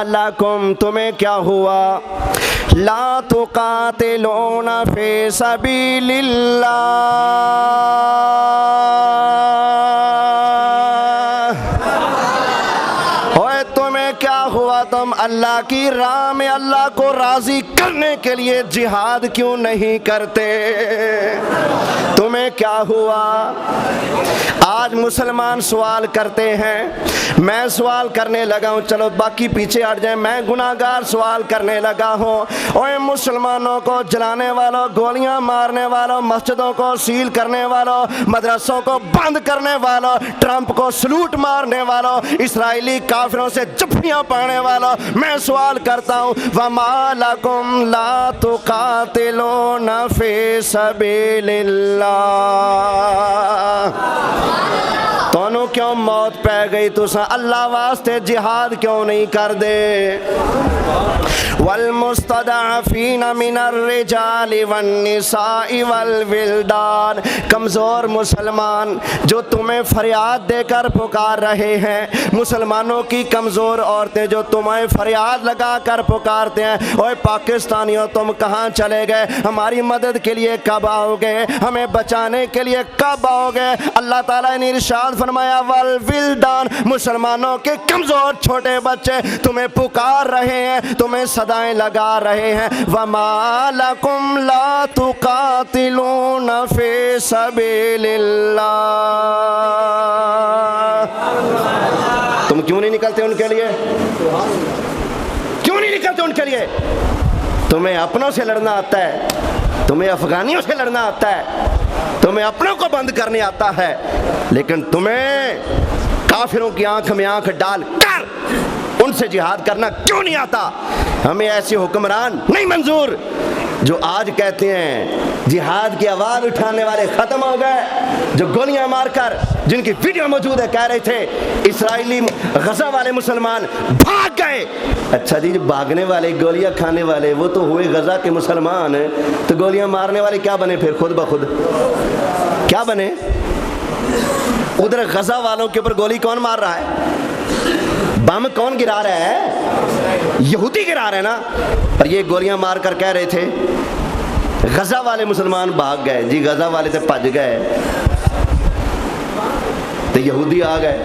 लकुम तुम्हें क्या हुआ, ला तुकातिलून फी सबीलिल्लाह, ओए तुम्हें क्या हुआ, तुम अल्लाह की राह में अल्लाह को राजी करने के लिए जिहाद क्यों नहीं करते, तुम्हें क्या हुआ। आज मुसलमान सवाल करते हैं, मैं सवाल करने लगा हूँ, चलो बाकी पीछे हट जाए, मैं गुनाहगार सवाल करने लगा हूँ। ओए मुसलमानों को जलाने वालों, गोलियां मारने वालों, मस्जिदों को सील करने वालों, मदरसों को बंद करने वालों, ट्रंप को सलूट मारने वालों, इस्राएली काफिरों से जफ्फियां पाने वालों, मैं सवाल करता हूँ, वमा लकुम ला तुकातिलून फी सबीलिल्लाह, तोनू क्यों मौत पै गई, तुसा अल्लाह वास्ते जिहाद क्यों नहीं कर दे। वल मुस्तदअफीन मिनर रिजालि वन निसाइ वल विल्दान, कमज़ोर मुसलमान जो तुम्हें फरियाद देकर पुकार रहे हैं, मुसलमानों की कमज़ोर औरतें जो तुम्हें फरियाद लगा कर पुकारते हैं, ओए पाकिस्तानियों तुम कहाँ चले गए, हमारी मदद के लिए कब आओगे, हमें बचाने के लिए कब आओगे। अल्लाह ताला ने इरशाद फरमाया वल विल्दान, मुसलमानों के कमज़ोर छोटे बच्चे तुम्हें पुकार रहे हैं, तुम्हें सदाएं लगा रहे हैं। वमा लकुम ला तुकातिलून फी सबीलिल्लाह, तुम क्यों नहीं निकलते उनके लिए, क्यों नहीं निकलते उनके लिए। तुम्हें अपनों से लड़ना आता है, तुम्हें अफगानियों से लड़ना आता है, तुम्हें अपनों को बंद करने आता है, लेकिन तुम्हें काफिरों की आंख में आंख डाल कर उनसे जिहाद करना क्यों नहीं आता। हमें ऐसे हुक्मरान नहीं मंजूर जो आज कहते हैं जिहाद की आवाज़ उठाने वाले ख़त्म हो गए, जो गोलियां मारकर, जिनकी वीडियो मौजूद है, कह रहे थे इस्राएली गज़ा वाले मुसलमान भाग गए। अच्छा जी, जो भागने वाले, गोलियां खाने वाले, वो तो हुए गज़ा के मुसलमान, तो गोलियां मारने वाले क्या बने फिर, खुद ब खुद क्या बने। उधर गज़ा वालों के ऊपर गोली कौन मार रहा है, बम कौन गिरा रहा है, यहूदी गिरा रहे हैं ना। पर ये गोलियां मार कर कह रहे थे गज़ा वाले मुसलमान भाग गए जी, गज़ा वाले तो भज गए, तो यहूदी आ गए।